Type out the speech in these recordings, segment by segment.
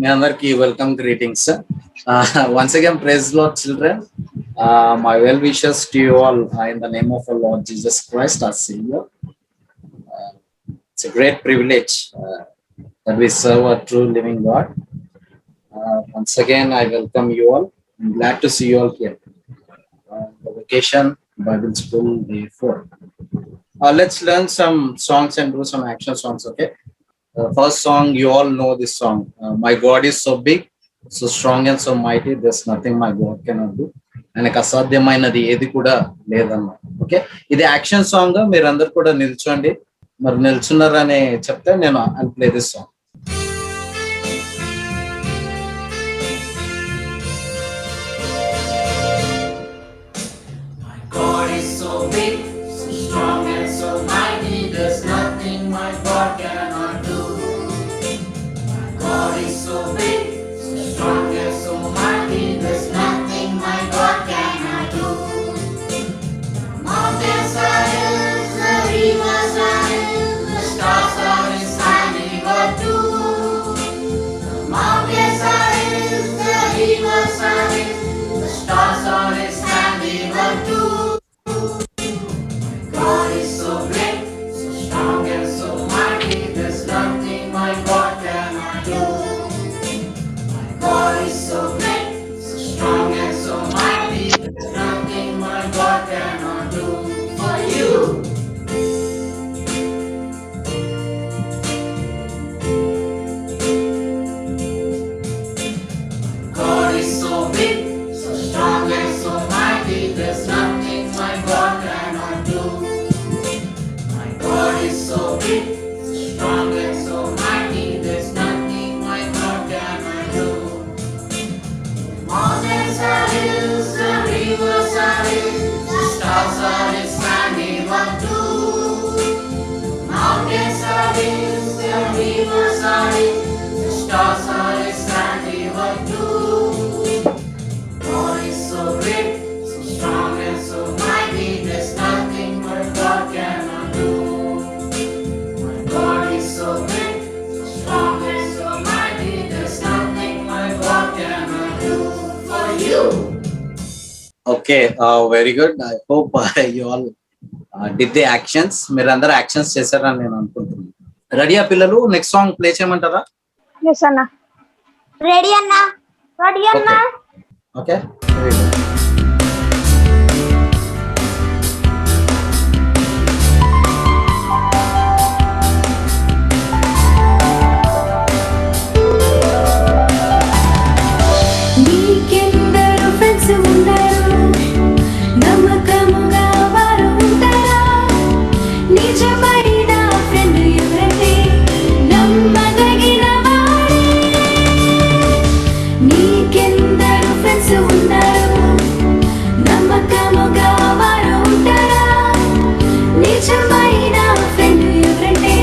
మీ అందరికి welcome greetings. Once again, praise Lord, children. My well wishes to you all in the name of our Lord Jesus Christ, our Savior. Uh, it's a great privilege that we serve a true living God. Once again, I welcome you all. I'm glad to see you all here. The vacation Bible School Day 4. Let's learn some songs and do some action songs, okay? First song, you all know this song. My God is so big, so strong and so mighty. There's nothing my God cannot do. ఆయనకు అసాధ్యమైనది ఏది కూడా లేదన్నమాట. Okay, ఇది action song. మీరందరూ కూడా నిల్చోండి. మరి నిల్చున్నారని చెప్తే నేను I play this song. God is so big, so strong and so mighty, there's nothing my God cannot do. My God is so big, so strong and so mighty, there's nothing my God cannot do. Mountains are hills, the rivers are hills, the stars are His handiwork too. The mountains are hills, the rivers are hills, the stars are His handiwork too. God is so great, so strong and so mighty, there's nothing my God cannot do. My God is so great, so strong and so mighty, there's nothing my God cannot do for you. God is so big, so strong and so mighty, there's nothing my God cannot do. My God is so big, so strong and so mighty, there's nothing my God cannot do. Mountains are hills, the rivers are hills, the stars are His handiwork too. Mountains are hills, the rivers are hills, the stars are His handiwork too. God is so great, so strong and so mighty, there's nothing my God cannot do. My God is so great, so strong and so mighty, there's nothing my God cannot do for you. Okay, very good. I hope you all did the actions. మీరందరూ actions చేశారని నేను అనుకుంటున్నాను. రెడీయా పిల్లలు? Next song play చేయమంటారా? Yes అన్న. Ready అన్న. Ready అన్న. Okay, very good. నీకెందరు ఫ్రెండ్స్ ఉన్నారు, నమ్మకముగా వారు ఉంటారా? నిజమైన ఫ్రెండ్ ఎవరంటే నమ్మదగిన వాడే. నీకెందరు ఫ్రెండ్స్ ఉన్నారు, నమ్మకముగా వారు ఉంటారా? నిజమైన ఫ్రెండ్ ఎవరంటే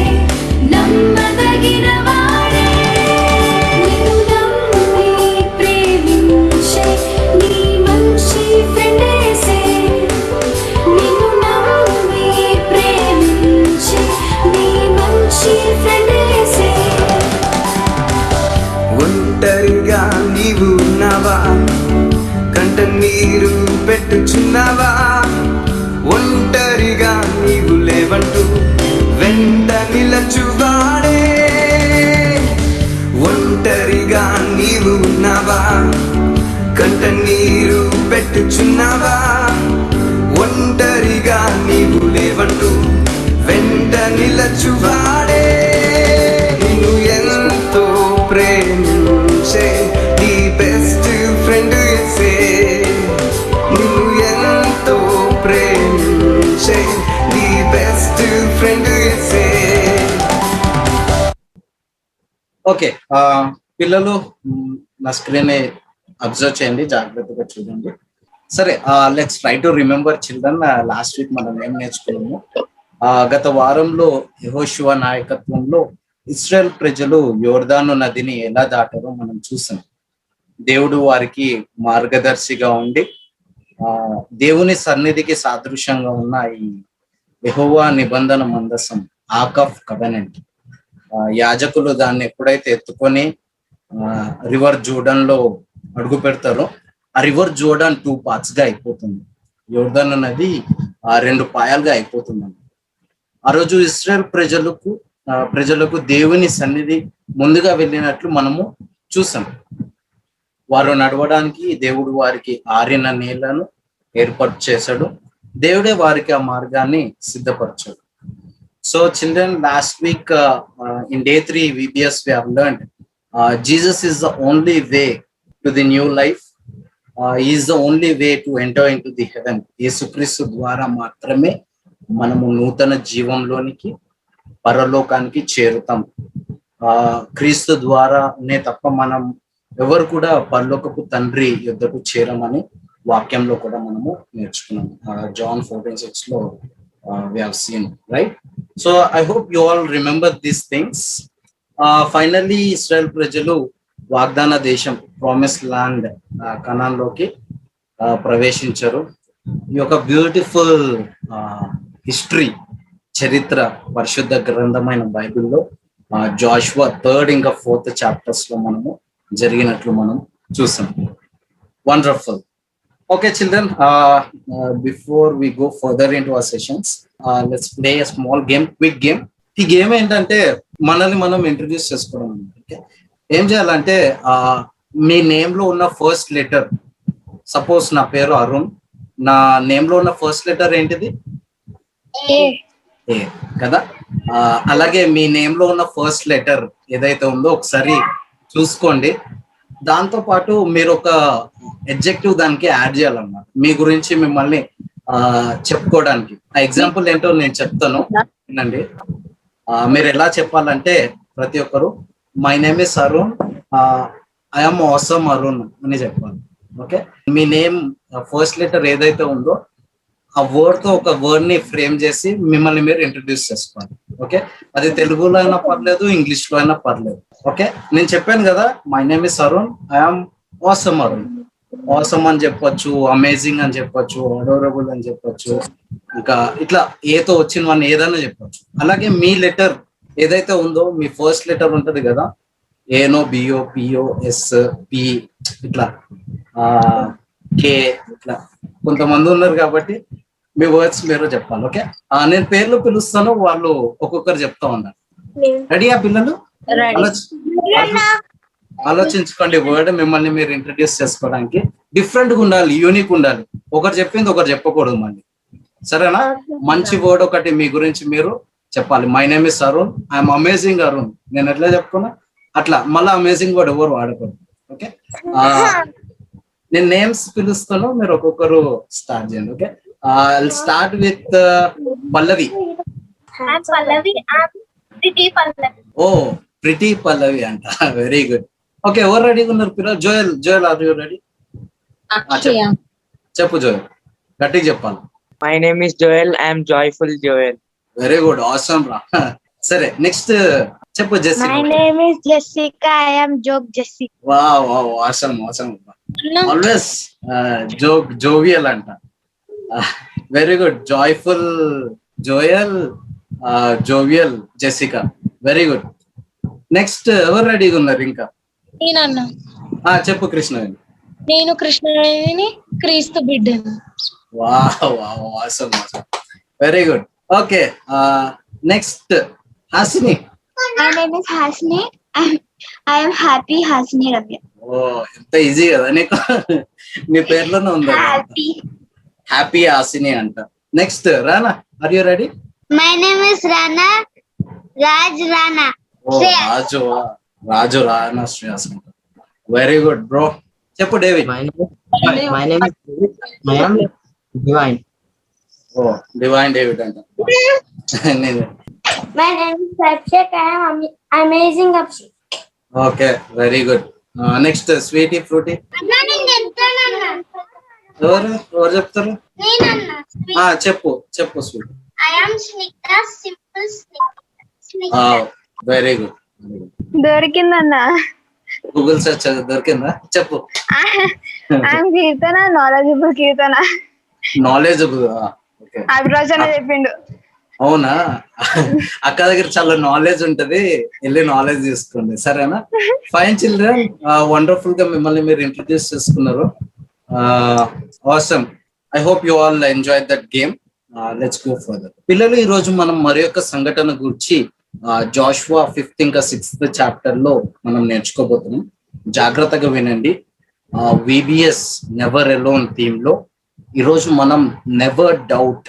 నమ్మదగిన వాడే. నిన్ను నమ్మి ప్రేమించే నీ మంచి ఫ్రెండ్ యేసే. నిన్ను నమ్మి ప్రేమించే నీ మంచి ఫ్రెండ్ యేసే. ఒంటరిగా నీవు ఉన్నావా? కంట నీరు పెట్టుచున్నావా? ఒంటరిగా నీవు లేవంటూ వెంట నిలచువాడే. ఒంటరిగా నీవు ఉన్నావా? కంట నీరు పెట్టుచున్నావా? ఒంటరిగా నీవు లేవంటూ వెంట నిలచువాడే. నిన్ను ఎంతో ప్రేమించే నీ బెస్ట్ ఫ్రెండ్ యేసే. నిన్ను ఎంతో ప్రేమించే నీ బెస్ట్ ఫ్రెండ్ యేసే. ఓకే, పిల్లలు నా స్క్రీన్ అబ్జర్వ్ చేయండి, జాగ్రత్తగా చూడండి. సరే, let's try to remember children. Last week మనం ఏం నేర్చుకున్నాము? గత వారంలో యెహోషువ నాయకత్వంలో ఇశ్రాయేల్ ప్రజలు యోర్దాను నదిని ఎలా దాటారో మనం చూసాం. దేవుడు వారికి మార్గదర్శిగా ఉండి దేవుని సన్నిధికి సాదృశ్యంగా ఉన్న ఈ యెహోవా నిబంధన మందసం, ఆర్క్ ఆఫ్ కవెనెంట్, యాజకులు దాన్ని ఎప్పుడైతే ఎత్తుకొని రివర్ జోర్డాన్ లో అడుగు పెడతారో ఆ రివర్ జోర్డాన్ 2 పార్ట్స్ గా అయిపోతుంది. యోర్దాన్ నది 2 పాయాలుగా అయిపోతుంది. ఆ రోజు ఇశ్రాయేల్ ప్రజలకు దేవుని సన్నిధి ముందుగా వెళ్ళినట్లు మనము చూసాం. వారు నడవడానికి దేవుడు వారికి ఆరిన నీళ్లను ఏర్పాటు చేశాడు. దేవుడే వారికి ఆ మార్గాన్ని సిద్ధపరచాడు. So children, last week in day 3 VBS we have learned Jesus is the only way to the new life. He is the only way to enter into the heaven. యేసుక్రీస్తు ద్వారా మాత్రమే మనము నూతన జీవంలోనికి పరలోకానికి చేరుతాం. క్రీస్తు ద్వారానే తప్ప మనం ఎవరు కూడా పరలోకపు తండ్రి యుద్ధకు చేరమని వాక్యంలో కూడా మనము నేర్చుకున్నాం. John 14:6 లో we have seen, right? So I hope you all remember these things. Finally Israel ప్రజలు వాగ్దాన దేశం ప్రామిస్ ల్యాండ్ కనాన్లోకి ప్రవేశించారు. ఈ యొక్క బ్యూటిఫుల్ హిస్టరీ చరిత్ర పరిశుద్ధ గ్రంథమైన బైబిల్లో జాషువా 3rd ఇంకా 4th చాప్టర్స్ లో మనము జరిగినట్లు మనం చూసాం. Wonderful. Okay children, before we go further into our sessions, let's play a small game, quick game. ఈ గేమ్ ఏంటంటే మనల్ని మనం ఇంట్రడ్యూస్ చేసుకోవడం. ఓకే, ఏం చేయాలంటే మీ నేమ్ లో ఉన్న ఫస్ట్ లెటర్, సపోజ్ నా పేరు అరుణ్, నా నేమ్ లో ఉన్న ఫస్ట్ లెటర్ ఏంటిది? ఏ కదా. అలాగే మీ నేమ్ లో ఉన్న ఫస్ట్ లెటర్ ఏదైతే ఉందో ఒకసారి చూసుకోండి. దాంతో పాటు మీరు ఒక ఎడ్జెక్టివ్ దానికి యాడ్ చేయాలన్నమాట, మీ గురించి మిమ్మల్ని చెప్పుకోవడానికి. ఆ ఎగ్జాంపుల్ ఏంటో నేను చెప్తాను, వినండి. మీరు ఎలా చెప్పాలంటే ప్రతి ఒక్కరు my name is Arun, I'm awesome Arun అని చెప్పాలి. ఓకే, మీ నేమ్ ఫస్ట్ లెటర్ ఏదైతే ఉందో ఆ వర్డ్ తో ఒక వర్డ్ ని ఫ్రేమ్ చేసి మిమ్మల్ని మీరు ఇంట్రడ్యూస్ చేసుకోవాలి. ఓకే, అది తెలుగులో అయినా పర్లేదు, ఇంగ్లీష్ లో అయినా పర్లేదు. ఓకే, నేను చెప్పాను కదా, my name is Arun, I'm awesome Arun. Awesome అని చెప్పొచ్చు, అమేజింగ్ అని చెప్పొచ్చు, అడోరబుల్ అని చెప్పొచ్చు, ఇంకా ఇట్లా ఏతో వచ్చిన వాడిని ఏదైనా చెప్పొచ్చు. అలాగే మీ లెటర్ ఏదైతే ఉందో, మీ ఫస్ట్ లెటర్ ఉంటది కదా, ఏనో, బిఓ, పిఓ, ఎస్, పి, ఇట్లా కే, ఇట్లా కొంతమంది ఉన్నారు కాబట్టి మీ వర్డ్స్ మీరు చెప్పాలి. ఓకే, నేను పేర్లు పిలుస్తాను, వాళ్ళు ఒక్కొక్కరు చెప్తా ఉన్నారు. రెడీయా పిల్లలు? ఆలోచించుకోండి వర్డ్, మిమ్మల్ని మీరు ఇంట్రడ్యూస్ చేసుకోవడానికి డిఫరెంట్ గా ఉండాలి, యూనిక్ ఉండాలి. ఒకరు చెప్పింది ఒకరు చెప్పకూడదు మళ్ళీ, సరేనా? మంచి వర్డ్ ఒకటి మీ గురించి మీరు చెప్పాలి. My name is Arun, I'm amazing Arun. నేను ఎట్లా చెప్పుకున్నా అట్లా మళ్ళీ అమేజింగ్ వర్డ్ ఎవరు వాడకూడదు. ఓకే, నేను నేమ్స్ పిలుస్తాను, మీరు ఒక్కొక్కరు స్టార్ట్ చేయండి. Okay, start with Pallavi. Oh, pretty Pallavi అంట, వెరీ గుడ్. ఓకే, ఎవరు రెడీగా ఉన్నారు పిల్లలు? Joel are you ready? చెప్పు జోయల్, గట్టిగా చెప్పాలి. My name is Joel. I am Joyful Joel. Very good, awesome రా. సరే, నెక్స్ట్ చెప్పు Jessie. My name is Jessica. I am Joke Jessica. Wow, awesome. Always jovial అంట. Very good, joyful Joel, jovial Jessica. Very good. Next ఎవరు రెడీగా ఉన్నారు ఇంకా? చెప్పు కృష్ణవేణి. నేను కృష్ణవేణిని, క్రీస్తు బిడ్డను. Wow, awesome. Very good. Okay, next Hasini. My name is Hasni. I am happy Hasni Rabia. ఓ, ఎంత ఈజీ కదా నీకు, నీ పేర్లోనే ఉందా? హ్యాపీ హాసిని అంట. Next Rana, are you ready? My name is Rana. Raj Rana. Oh, Raju Rana Shreyas. Very good bro. చెప్పు David. My name is I am Divine. Oh, divine David అంట. నేను My name is Abhishek. I am amazing Abhishek. Okay, very good. Next sweetie fruity. ఎవరు చెప్తారు? చెప్పు sweetie. I am Snikta, simple Snikta. వెరీ గుడ్. దొరికిందన్నా. Google search దొరికిందా? చెప్పు. I am Kirtana, knowledgeable Kirtana. Knowledge. అభిరాజన చెప్పిండు. అవునా? అక్క దగ్గర చాలా నాలెడ్జ్ ఉంటది, వెళ్ళి నాలెడ్జ్ తీసుకోండి, సరేనా? ఫైన్ చిల్డ్రన్, వండర్ఫుల్ గా మిమ్మల్ని మీరు ఇంట్రడ్యూస్ చేసుకున్నారు. Awesome. I hope you all enjoy that game. Let's go further. పిల్లలు, ఈ రోజు మనం మరి యొక్క సంఘటన గురించి జాషువా 5th ఇంకా 6th చాప్టర్ లో మనం నేర్చుకోబోతున్నాం. జాగ్రత్తగా వినండి. విబిఎస్ నెవర్ ఎలోన్ థీమ్ లో ఈరోజు మనం నెవర్ డౌట్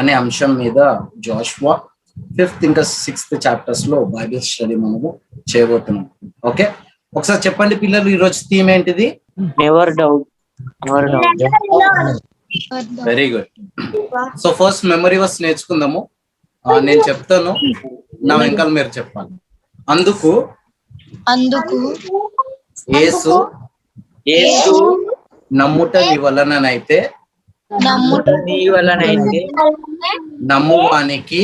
అనే అంశం మీద జాషువా 5th ఇంకా 6th చాప్టర్స్ లో బైబిల్ స్టడీ మనము చేయబోతున్నాం. ఓకే, ఒకసారి చెప్పండి పిల్లలు, ఈరోజు థీమ్ ఏంటిది? Never doubt. Very good. So first memory verse నేర్చుకుందాము. నేను చెప్తాను, నా వెనకాల మీరు చెప్పాలి. అందుకు యేసు యేసు నమ్ముట నీ వలననైతే నీ వలనైతే నమ్మువానికి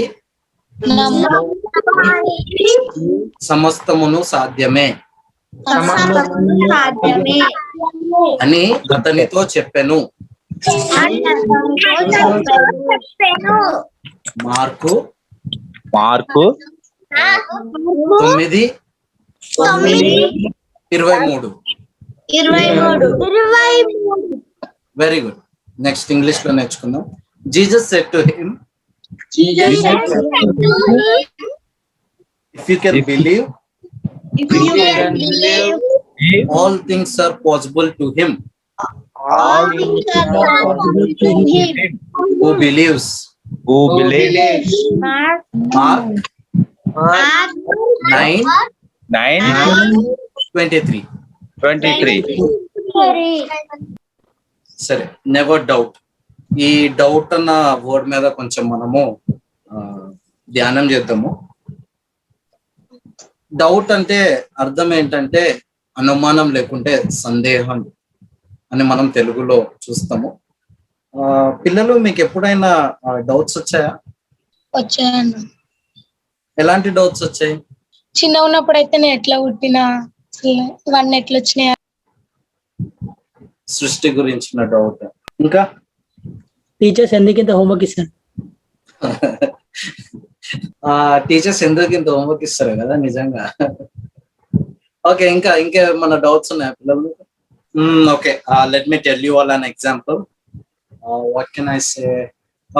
సమస్తమును సాధ్యమే అని అతనితో చెప్పెను. Mark 9:23. Very good. Next English లో నేర్చుకుందాం. Jesus said to him, if you can believe, all things are possible to him who believes. Mark 9:23. సరే, నెవర్ డౌట్. ఈ డౌట్ అన్న వర్డ్ మీద కొంచెం మనము ధ్యానం చేద్దాము. డౌట్ అంటే అర్థం ఏంటంటే అనుమానం లేకుంటే సందేహం అని మనం తెలుగులో చూస్తాము. పిల్లలు, మీకు ఎప్పుడైనా డౌట్స్ వచ్చాయా? వచ్చాను. ఎలాంటి డౌట్స్ వచ్చాయి? చిన్న ఉన్నప్పుడు అయితే నేను ఎట్లా పుట్టినా, ఇవన్నీ ఎట్లా వచ్చినాయా, సృష్టి గురించిన డౌట్. ఇంకా టీచర్స్ ఎందుకు ఇంత హోంవర్క్ ఇస్తారు? టీచర్స్ ఎందుకు ఇంత హోంవర్క్ ఇస్తారు కదా, నిజంగా. ఓకే, ఇంకా ఇంకేమన్నా డౌట్స్ ఉన్నాయా పిల్లలు? Okay, let me tell you all an example. What can I say?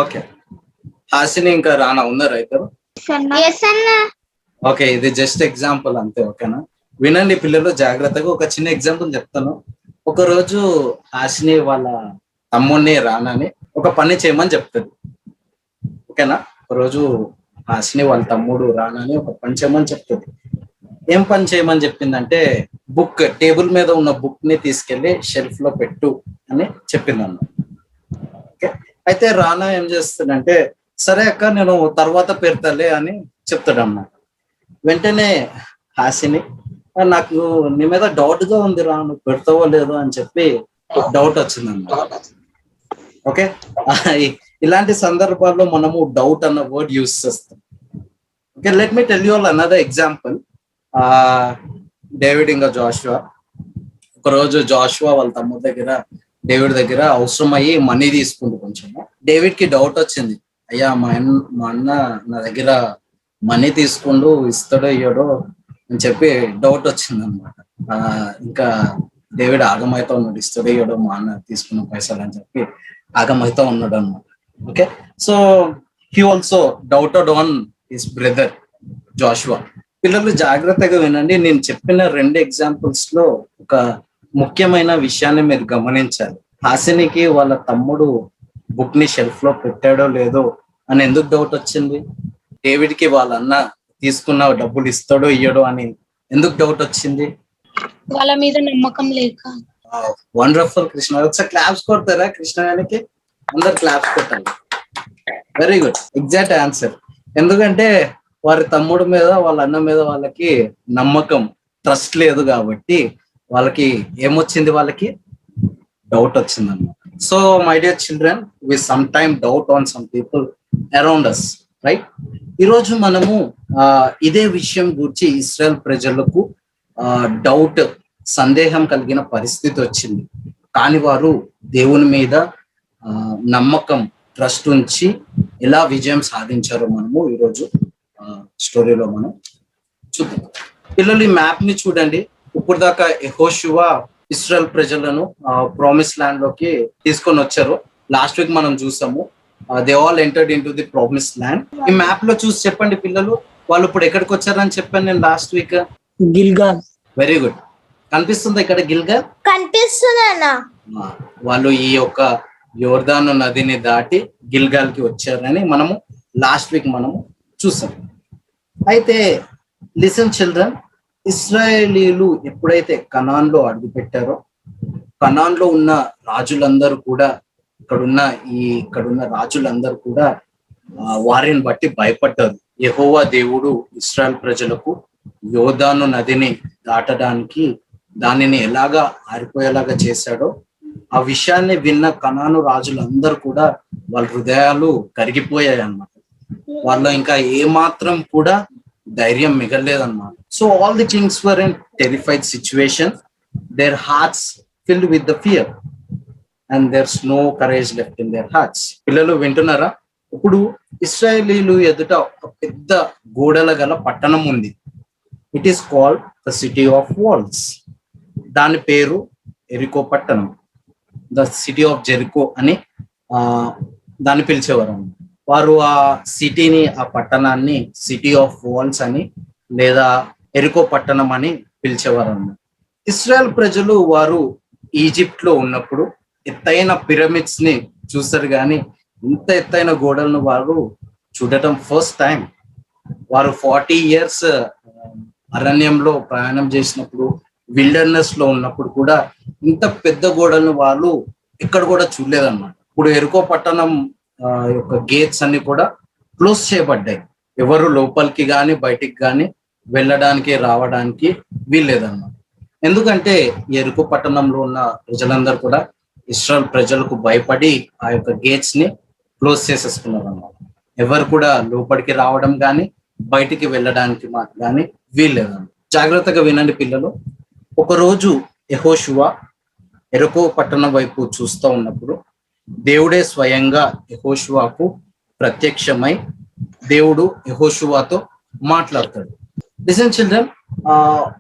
Okay, Hasini ఇంకా రానా ఉన్నారు ఇద్దరు. ఓకే, ఇది జస్ట్ ఎగ్జాంపుల్ అంతే, ఓకేనా? వినండి పిల్లలు జాగ్రత్తగా. ఒక చిన్న ఎగ్జాంపుల్ చెప్తాను. ఒక రోజు హాసిని వాళ్ళ తమ్ముడిని రానాని ఒక పని చేయమని చెప్తుంది, ఓకేనా? ఒక రోజు హాసిని వాళ్ళ తమ్ముడు రానాని ఒక పని చేయమని చెప్తుంది. ఏం పని చేయమని చెప్పిందంటే, బుక్, టేబుల్ మీద ఉన్న బుక్ ని తీసుకెళ్లి షెల్ఫ్ లో పెట్టు అని చెప్పింది అన్న. ఓకే, అయితే రానా ఏం చేస్తాడంటే, సరే అక్క నేను తర్వాత పెడతాలే అని చెప్తాడు అన్నమాట. వెంటనే హాసిని, నాకు నీ మీద డౌట్ గా ఉంది రా, నువ్వు పెడతావో లేదో అని చెప్పి డౌట్ వచ్చిందన్నమాట. ఓకే, ఇలాంటి సందర్భాల్లో మనము డౌట్ అన్న వర్డ్ యూజ్ చేస్తాం. Okay, let me tell you all another example. David ఇంకా జాషువా. ఒకరోజు జాషువా వాళ్ళ తమ్ముడు దగ్గర, డేవిడ్ దగ్గర అవసరం అయ్యి మనీ తీసుకుంది కొంచెము. డేవిడ్ కి డౌట్ వచ్చింది, అయ్యా మా అన్న నా దగ్గర మనీ తీసుకుండు, ఇస్తాడో ఇయ్యడో అని చెప్పి డౌట్ వచ్చింది అనమాట. ఇంకా డేవిడ్ ఆగమైతే ఉన్నాడు, ఇస్తాడో ఇయ్యడో మా అన్న తీసుకున్న పైసలు అని చెప్పి ఆగమైతే ఉన్నాడు అనమాట. Okay, so he also doubted on his brother Joshua. పిల్లలు జాగ్రత్తగా వినండి, నేను చెప్పిన 2 ఎగ్జాంపుల్స్ లో ఒక ముఖ్యమైన విషయాన్ని మీరు గమనించాలి. హాసినికి వాళ్ళ తమ్ముడు బుక్ ని షెల్ఫ్ లో పెట్టాడో లేదో అని ఎందుకు డౌట్ వచ్చింది? డేవిడ్ కి వాళ్ళ అన్న తీసుకున్న డబ్బులు ఇస్తాడో ఇయ్యడో అని ఎందుకు డౌట్ వచ్చింది? వాళ్ళ మీద నమ్మకం లేక. వండర్ఫుల్ కృష్ణ, ఒకసారి క్లాప్స్ కొడతారా కృష్ణగానికి? అందరు క్లాప్స్ కొట్టాలి. Very good, exact answer. ఎందుకంటే వారి తమ్ముడు మీద వాళ్ళ అన్న మీద వాళ్ళకి నమ్మకం, ట్రస్ట్ లేదు కాబట్టి వాళ్ళకి ఏమొచ్చింది, వాళ్ళకి డౌట్ వచ్చింది అన్నమాట. So my dear children, we sometime doubt on some people around us, right? ఈరోజు మనము ఇదే విషయం గురించి ఇస్రాయల్ ప్రజలకు డౌట్, సందేహం కలిగిన పరిస్థితి వచ్చింది. కానీ వారు దేవుని మీద నమ్మకం ట్రస్ట్ ఉంచి ఎలా విజయం సాధించారో మనము ఈరోజు స్టోరీలో మనం చూద్దాం. పిల్లలు ఈ మ్యాప్ ని చూడండి. ఇప్పుడు దాకా యెహోషువ ఇశ్రాయేల్ ప్రజలను ప్రామిస్ ల్యాండ్ లోకి తీసుకొని వచ్చారు. లాస్ట్ వీక్ మనం చూసాము. They all entered in to the promise land. ఈ మ్యాప్ లో చూసి చెప్పండి పిల్లలు, వాళ్ళు ఇప్పుడు ఎక్కడికి వచ్చారని చెప్పాను నేను లాస్ట్ వీక్. గిల్గాల్. Very good. కనిపిస్తుందా ఇక్కడ గిల్గాల్? కనిపిస్తుందన్నా. వాళ్ళు ఈ యొక్క యోర్దాను నదిని దాటి గిల్గాల్ కి వచ్చారని మనము లాస్ట్ వీక్ మనము చూసాం. అయితే లిసన్ చిల్డ్రన్, ఇశ్రాయేలీలు ఎప్పుడైతే కనాన్ లో అడుగు పెట్టారో, కనాన్ లో ఉన్న రాజులందరూ కూడా ఇక్కడున్న రాజులందరూ కూడా వారిని బట్టి భయపడ్డారు. యెహోవా దేవుడు ఇశ్రాయేల్ ప్రజలకు యోర్దాను నదిని దాటడానికి దానిని ఎలాగా ఆరిపోయేలాగా చేశాడో ఆ విషయాన్ని విన్న కనాను రాజులందరూ కూడా వాళ్ళ హృదయాలు కరిగిపోయాయి అన్నమాట. వాళ్ళ ఇంకా ఏమాత్రం కూడా ధైర్యం మిగలలేదన్నమాట. So all the kings were in terrified situation, their hearts filled with the fear and there's no courage left in their hearts. పిల్లలు వింటున్నారా? ఇప్పుడు ఇశ్రాయేలీలు ఎదుట ఒక పెద్ద గోడల గల పట్టణం ఉంది. It is called the city of walls. దాని పేరు ఎరికో పట్టణం, ద సిటీ ఆఫ్ జెరికో అని దాన్ని పిలిచేవారు. వారు ఆ సిటీని, ఆ పట్టణాన్ని సిటీ ఆఫ్ వాల్స్ అని లేదా ఎరికో పట్టణం అని పిలిచేవారు అన్నమాట. ఇశ్రాయేల్ ప్రజలు వారు ఈజిప్ట్ లో ఉన్నప్పుడు ఎత్తైన పిరమిడ్స్ ని చూస్తారు, కానీ ఇంత ఎత్తైన గోడలను వారు చూడటం ఫస్ట్ టైం. వారు 40 years అరణ్యంలో ప్రయాణం చేసినప్పుడు, విల్డర్నెస్ లో ఉన్నప్పుడు కూడా ఇంత పెద్ద గోడలను వాళ్ళు ఎక్కడ కూడా చూడలేదన్నమాట. ఇప్పుడు ఎరుకో పట్టణం యొక్క గేట్స్ అన్ని కూడా క్లోజ్ చేయబడ్డాయి. ఎవరు లోపలికి కానీ బయటికి కానీ వెళ్ళడానికి రావడానికి వీల్లేదన్నమాట. ఎందుకంటే ఎరుకో పట్టణంలో ఉన్న ప్రజలందరూ కూడా ఇశ్రాయేల్ ప్రజలకు భయపడి ఆ యొక్క గేట్స్ ని క్లోజ్ చేసేసుకున్నారు అన్నమాట. ఎవరు కూడా లోపలికి రావడం కానీ బయటికి వెళ్ళడానికి కానీ వీల్లేదన్నమాట. జాగ్రత్తగా వినండి పిల్లలు. ఒకరోజు యెహోషువ ఎరికో పట్టణం వైపు చూస్తూ ఉన్నప్పుడు దేవుడే స్వయంగా యెహోషువకు ప్రత్యక్షమై దేవుడు యెహోషువతో మాట్లాడతాడు. Listen children,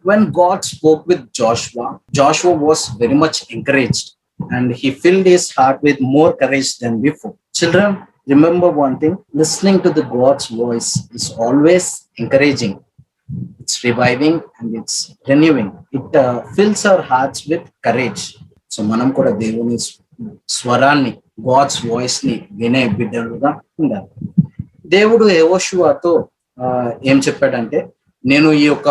when God spoke with Joshua, Joshua was very much encouraged and he filled his heart with more courage than before. Children, remember one thing, listening to the God's voice is always encouraging. It's reviving and it's renewing. It fills our hearts with courage. So మనం కూడా దేవుని స్వరాన్ని, God's voice ని వినే బిడ్డలుగా ఉండాలి. దేవుడు యెహోషువతో ఏం చెప్పాడంటే, నేను ఈ యొక్క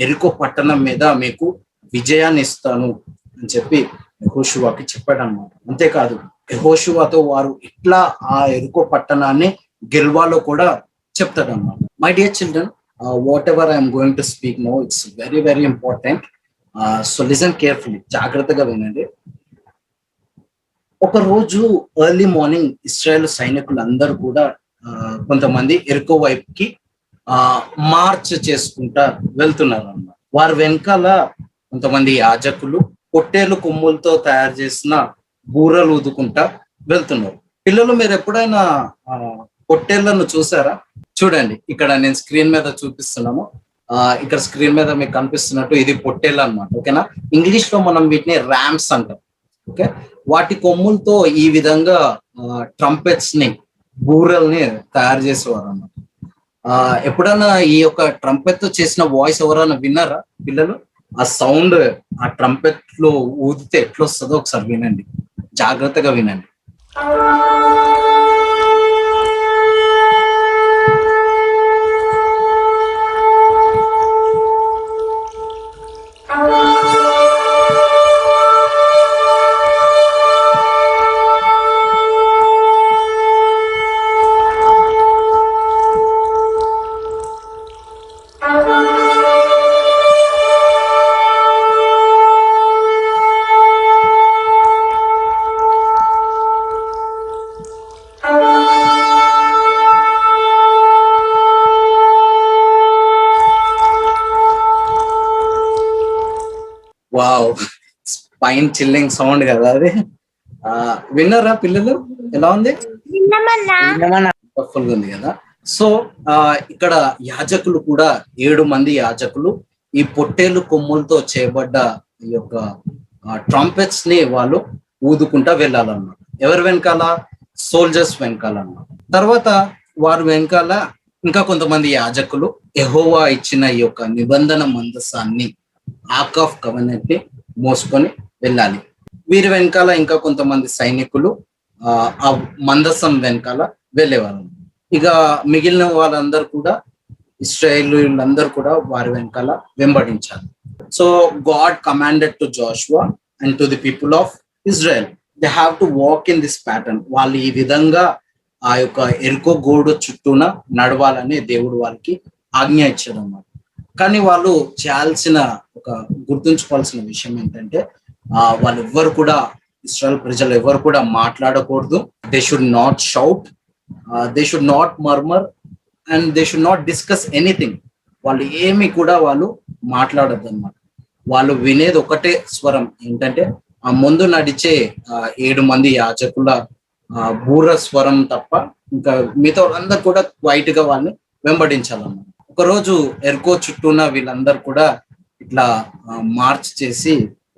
ఎరికో పట్టణం మీద మీకు విజయాన్ని ఇస్తాను అని చెప్పి యెహోషువకి చెప్పాడు అన్నమాట. అంతేకాదు యెహోషువతో వారు ఇట్లా ఆ ఎరికో పట్టణాన్ని గెలవాలో కూడా చెప్తాడు అన్నమాట. My dear children, whatever I am going to speak now, it's very very important. So listen carefully. జాగ్రత్తగా వినండి. ఒక రోజు ఎర్లీ మార్నింగ్ ఇశ్రాయేల్ సైనికులు అందరూ కూడా కొంతమంది ఎరికో వైపుకి మార్చ్ చేసుకుంటా వెళ్తున్నారు అన్నమాట. వారి వెనకాల కొంతమంది యాజకులు పొట్టేలు కొమ్ములతో తయారు చేసిన బూరలు ఊదుకుంటా వెళ్తున్నారు. పిల్లలు, మీరు ఎప్పుడైనా పొట్టేళ్లను చూసారా? చూడండి, ఇక్కడ నేను స్క్రీన్ మీద చూపిస్తున్నాము. ఇక్కడ స్క్రీన్ మీద మీకు కనిపిస్తున్నట్టు ఇది పొట్టేళ్ళు అన్నమాట. ఓకేనా? ఇంగ్లీష్ లో మనం వీటిని ర్యామ్స్ అంటాం. ఓకే, వాటి కొమ్ములతో ఈ విధంగా ట్రంపెట్స్ ని, బూరల్ని తయారు చేసేవారు అన్నమాట. ఎప్పుడైనా ఈ యొక్క ట్రంపెట్ తో చేసిన వాయిస్ ఎవరైనా విన్నారా పిల్లలు? ఆ సౌండ్ ఆ ట్రంపెట్ లో ఊదితే ఎట్లా వస్తుందో ఒకసారి వినండి, జాగ్రత్తగా వినండి. వావ్, స్పైన్ చిల్లింగ్ సౌండ్ కదా అది. విన్నారా పిల్లలు? ఎలా ఉంది? వండర్ఫుల్ గా ఉంది కదా. సో ఇక్కడ యాజకులు కూడా 7 మంది యాజకులు ఈ పొట్టేలు కొమ్ములతో చేయబడ్డ ఈ యొక్క ట్రంపెట్స్ ని వాళ్ళు ఊదుకుంటా వెళ్ళాలన్నమాట. ఎవరి వెనకాల? సోల్జర్స్ వెనకాల అన్నమాట. తర్వాత వారి వెనకాల ఇంకా కొంతమంది యాజకులు యెహోవా ఇచ్చిన ఈ యొక్క నిబంధన మందసాన్ని, ఆర్క్ ఆఫ్ కవెనెంట్ ని మోసుకొని వెళ్ళాలి. వీరి వెనకాల ఇంకా కొంతమంది సైనికులు ఆ మందసం వెనకాల వెళ్ళేవారు. ఇక మిగిలిన వాళ్ళందరూ కూడా ఇశ్రాయేలీయులందరూ కూడా వారి వెనకాల వెంబడించాలి. So God commanded to Joshua and to the people of Israel, they have to walk in this pattern. వాళ్ళు ఈ విధంగా ఆ యొక్క ఎరుకో గోడు చుట్టూన నడవాలని దేవుడు వారికి ఆజ్ఞ ఇచ్చాడు అన్నమాట. కానీ వాళ్ళు చేయాల్సిన ఒక గుర్తుంచుకోవాల్సిన విషయం ఏంటంటే వాళ్ళు ఎవ్వరు కూడా, ఇశ్రాయేల్ ప్రజలు ఎవరు కూడా మాట్లాడకూడదు. They should not shout, they should not murmur and they should not discuss anything. వాళ్ళు ఏమి కూడా వాళ్ళు మాట్లాడద్దు అన్నమాట. వాళ్ళు వినేది ఒకటే స్వరం ఏంటంటే ఆ ముందు నడిచే 7 మంది యాజకుల బూర స్వరం తప్ప ఇంకా మిగతా వాళ్ళందరూ కూడా క్వైట్ గా వాళ్ళని వెంబడించాలన్నమాట. ఒకరోజు ఎరుకో చుట్టూన వీళ్ళందరూ కూడా ఇట్లా మార్చ్ చేసి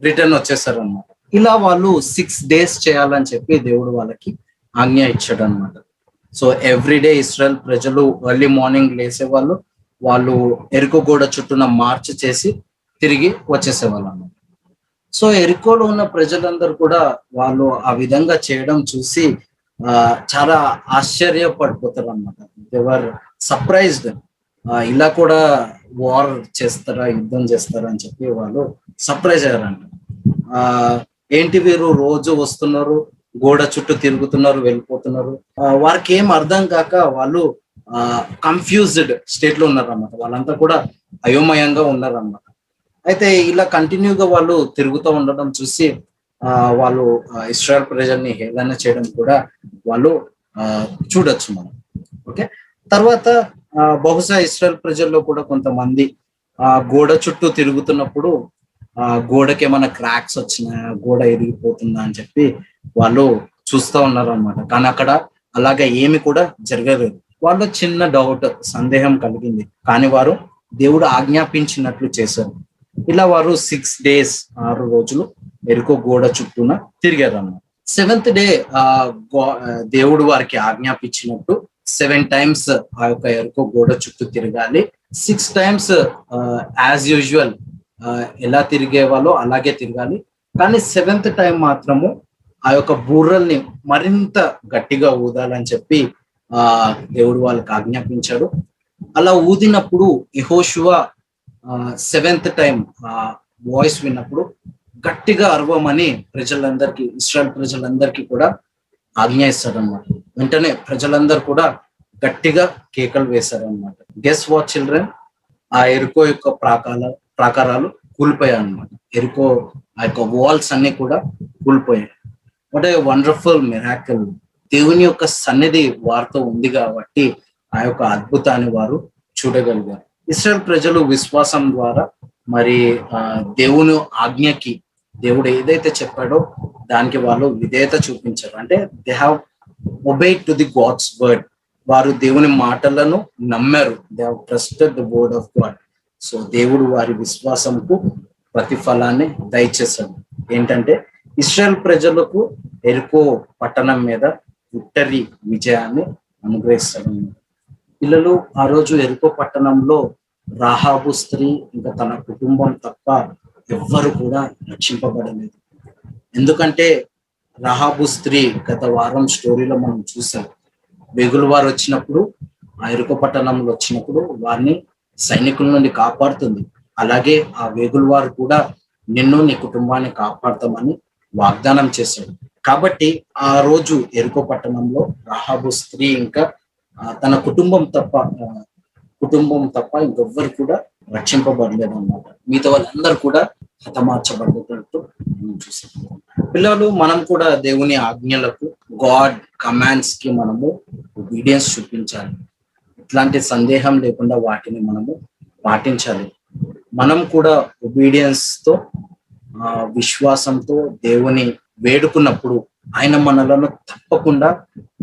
రిటర్న్ వచ్చేసారు అన్నమాట. ఇలా వాళ్ళు 6 days చేయాలని చెప్పి దేవుడు వాళ్ళకి ఆజ్ఞ ఇచ్చాడు అనమాట. సో ఎవ్రీడే ఇశ్రాయేల్ ప్రజలు ఎర్లీ మార్నింగ్ లేసేవాళ్ళు, వాళ్ళు ఎరుకో గోడ చుట్టూన మార్చ్ చేసి తిరిగి వచ్చేసేవాళ్ళు అన్నమాట. సో ఎరుకోలో ఉన్న ప్రజలందరూ కూడా వాళ్ళు ఆ విధంగా చేయడం చూసి చాలా ఆశ్చర్యపడిపోతారు అన్నమాట. దేవర్ సర్ప్రైజ్డ్. ఇలా కూడా వార్ చేస్తారా, యుద్ధం చేస్తారా అని చెప్పి వాళ్ళు సర్ప్రైజ్ అయ్యారంట. ఏంటి వీరు రోజు వస్తున్నారు, గోడ చుట్టూ తిరుగుతున్నారు, వెళ్ళిపోతున్నారు. వారికి ఏం అర్థం కాక వాళ్ళు కన్ఫ్యూజ్డ్ స్టేట్ లో ఉన్నారన్నమాట. వాళ్ళంతా కూడా అయోమయంగా ఉన్నారన్నమాట. అయితే ఇలా కంటిన్యూగా వాళ్ళు తిరుగుతూ ఉండడం చూసి వాళ్ళు ఇశ్రాయేల్ ప్రజల్ని హేళన చేయడం కూడా వాళ్ళు చూడొచ్చు మనం. ఓకే, తర్వాత బహుశా ఇశ్రాయేల్ ప్రజల్లో కూడా కొంతమంది గోడ చుట్టూ తిరుగుతున్నప్పుడు గోడకి ఏమైనా క్రాక్స్ వచ్చినాయా, గోడ ఎరిగిపోతుందా అని చెప్పి వాళ్ళు చూస్తూ ఉన్నారు అనమాట. కానీ అక్కడ అలాగే ఏమి కూడా జరగలేదు. వాళ్ళు చిన్న డౌట్, సందేహం కలిగింది, కానీ వారు దేవుడు ఆజ్ఞాపించినట్లు చేశారు. ఇలా వారు 6 days 6 రోజులు ఎరుకో గోడ చుట్టూన తిరిగారు అన్నమాట. 7th day దేవుడు వారికి ఆజ్ఞాపించినట్టు 7 times ఆ యొక్క ఎరుకో గోడ చుట్టూ తిరగాలి. 6 times యాజ్ యూజువల్ ఎలా తిరిగే వాళ్ళో అలాగే తిరగాలి. కానీ 7th time మాత్రము ఆ యొక్క బూర్రల్ని మరింత గట్టిగా ఊదాలని చెప్పి దేవుడు వాళ్ళకి ఆజ్ఞాపించాడు. అలా ఊదినప్పుడు యెహోషువ 7th time వాయిస్ విన్నప్పుడు గట్టిగా అరవమని ప్రజలందరికీ, ఇశ్రాయేల్ ప్రజలందరికీ కూడా ఆజ్ఞ ఇస్తాడనమాట. వెంటనే ప్రజలందరూ కూడా గట్టిగా కేకలు వేశారనమాట. గెస్ వాట్ చిల్డ్రన్, ఆ ఎరుకో యొక్క ప్రాకారాలు కూలిపోయాయి అనమాట. ఎరుకో ఆ యొక్క వాల్స్ అన్ని కూడా కూలిపోయాయి. What a wonderful miracle. దేవుని యొక్క సన్నిధి వారితో ఉంది కాబట్టి ఆ యొక్క అద్భుతాన్ని వారు చూడగలిగారు. ఇశ్రాయేల్ ప్రజలు విశ్వాసం ద్వారా మరి దేవుని ఆజ్ఞకి, దేవుడు ఏదైతే చెప్పాడో దానికి వాళ్ళు విధేయత చూపించారు. అంటే they have obeyed to the God's word. వారు దేవుని మాటలను నమ్మారు. They have trusted the word of God. So దేవుడు వారి విశ్వాసంకు ప్రతిఫలాన్ని దయచేశాడు. ఏంటంటే ఇశ్రాయేల్ ప్రజలకు ఎరుకో పట్టణం మీద విక్టరీ, విజయాన్ని అనుగ్రహిస్తాడు. పిల్లలు, ఆ రోజు ఎరుకో పట్టణంలో రాహాబు స్త్రీ ఇంకా తన కుటుంబం తప్ప ఎవ్వరు కూడా రక్షింపబడలేదు. ఎందుకంటే రాహాబు స్త్రీ గత వారం స్టోరీలో మనం చూసాం. వెగులు వారు వచ్చినప్పుడు, ఆ ఎరుకో పట్టణంలో వచ్చినప్పుడు వారిని సైనికుల నుండి కాపాడుతుంది. అలాగే ఆ వేగుల వారు కూడా నిన్ను, నీ కుటుంబాన్ని కాపాడతామని వాగ్దానం చేశాడు. కాబట్టి ఆ రోజు ఎరుకో పట్టణంలో రాహాబు స్త్రీ ఇంకా తన కుటుంబం తప్ప ఇంకెవ్వరు కూడా రక్షింపబడలేదు అన్నమాట. మిగతా వాళ్ళందరూ కూడా హతమార్చబడ్డట్టు మనం చూసాం. పిల్లలు, మనం కూడా దేవుని ఆజ్ఞలకు, గాడ్ కమాండ్స్ కి మనము ఒబీడియన్స్ చూపించాలి. ఇట్లాంటి సందేహం లేకుండా వాటిని మనము పాటించాలి. మనం కూడా ఒబీడియన్స్ తో, విశ్వాసంతో దేవుని వేడుకున్నప్పుడు ఆయన మనలను తప్పకుండా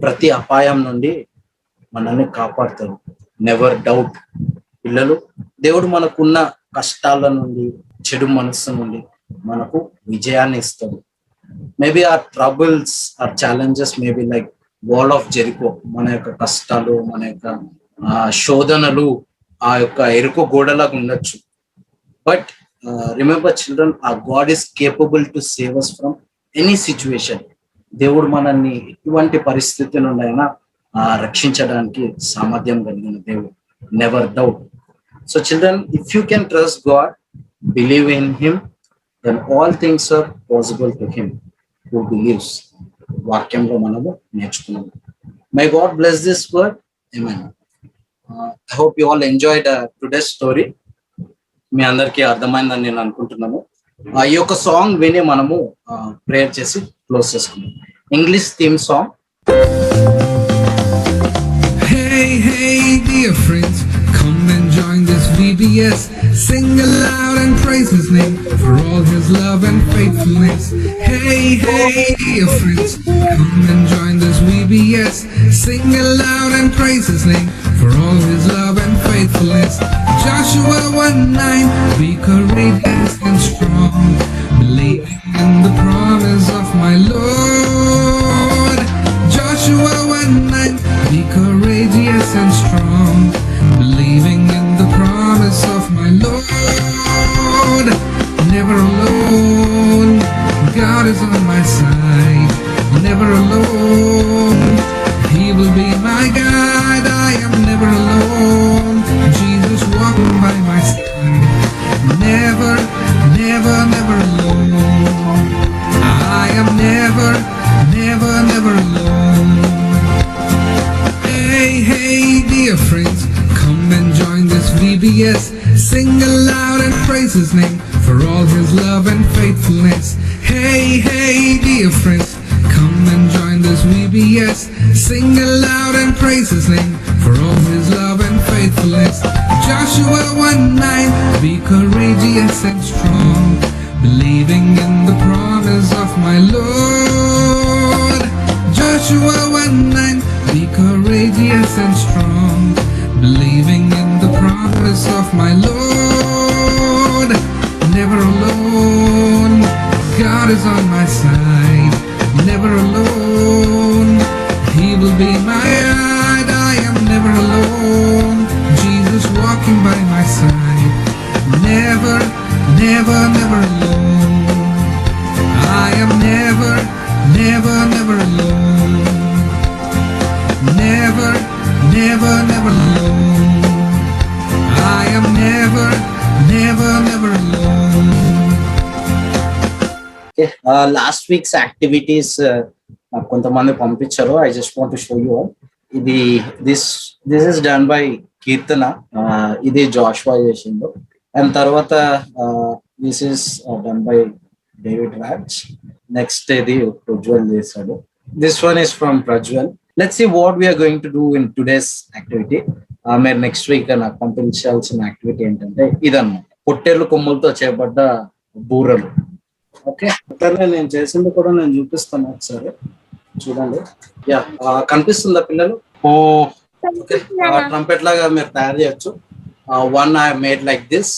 ప్రతి అపాయం నుండి మనల్ని కాపాడుతాడు. Never doubt. పిల్లలు, దేవుడు మనకున్న కష్టాల నుండి, చెడు మనస్సు నుండి మనకు విజయాన్ని ఇస్తాడు. మేబీ ఆ ట్రబుల్స్, ఆ challenges maybe like wall of Jericho, మన యొక్క కష్టాలు, మన యొక్క శోధనలు ఆ యొక్క ఎరుకు గోడలాగా ఉండొచ్చు. బట్ రిమెంబర్ చిల్డ్రన్, ఆ God is capable to save us from any situation. దేవుడు మనల్ని ఎటువంటి పరిస్థితి నుండి అయినా రక్షించడానికి సామర్థ్యం కలిగిన దేవుడు. Never doubt. So children, if you can trust God, believe in him, then all things are possible to him who believes. వాక్యంలో మనము నేర్చుకున్నాము. May God bless this word. Amen. I hope you all enjoyed today's story. మీ అందరికీ అర్థమైందని నేను అనుకుంటున్నాను. ఈ యొక్క సాంగ్ విని మనము ప్రేయర్ చేసి క్లోజ్ చేసుకున్నాం. English theme song. Hey, hey, dear friends, come and join this VBS. Sing aloud and praise His name for all His love and faithfulness. Hey, hey, dear friends, come and join this VBS. Sing aloud and praise His name for all His love and faithfulness. Joshua 1:9, be courageous and strong, believing in the promise of my Lord. Joshua 1:9, be courageous and strong, believing in the promise of my Lord. Never alone, God is on my side. Never alone, He will be my guide. I am never alone, Jesus walking by my side. Never, never, never alone. I am never, never, never alone. Hey, hey, dear friends, come and join this VBS. Sing aloud and praise His name for all His love and faithfulness. Hey, hey, dear friends, come and join this VBS. Sing aloud and praise His name for all His love and faithfulness. Joshua 1:9, be courageous and strong, believing in the promise of my Lord. Joshua 1:9, be courageous and strong, believing in the promise of my Lord. Never alone, God is on my side. Never alone, He will be my guide. I am never alone, Jesus walking by my side. Never, never, never alone. I am never, never, never alone. Never, never, never alone. I am never, never, never alone. Last weeks activities నాకు కొంతమంది పంపించారు. I just want to show you. ఇది this is done by Keerthana. ఇది Joshua చేసిండు. And తర్వాత this is done by David Raj. Next ఇది ప్రజ్వల్ చేశాడు. This one is from Prajwal. Let's see what we're going to do in today's activity. మీరు next week నాకు పంపించాల్సిన activity ఏంటంటే ఇదన్నమాట, పొట్టేళ్ళు కొమ్ములతో చేపడ్డ బూరలు. ఓకే, నేను చేసింది కూడా నేను చూపిస్తాను ఒకసారి చూడండి. యా, కనిపిస్తుందా పిల్లలు? ఓకే, ట్రంపెట్ లాగా మీరు తయారు చేయొచ్చు. One I made like this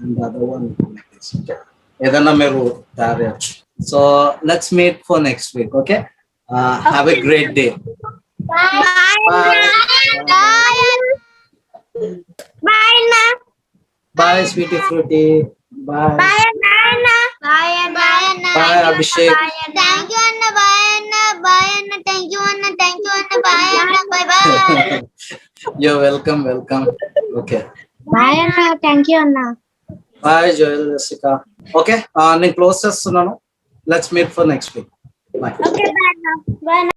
and other one like this. Okay, ఏదన్నా మీరు తయారు చేయొచ్చు. So let's meet for next week. Okay, have a great day. Bye sweetie fruity. Bye bye Abhishek. Thank you అన్న. Bye అన్న. బాయ్ అన్న. Thank you అన్న. Thank you అన్న. Bye అన్న. Bye bye. Yo welcome welcome. Okay, bye అన్న. Thank you అన్న. Bye Joel Jessica. Okay, నేను close చేస్తున్నాను. Let's meet for next week. Bye. Okay bye అన్న. బాయ్ అన్న.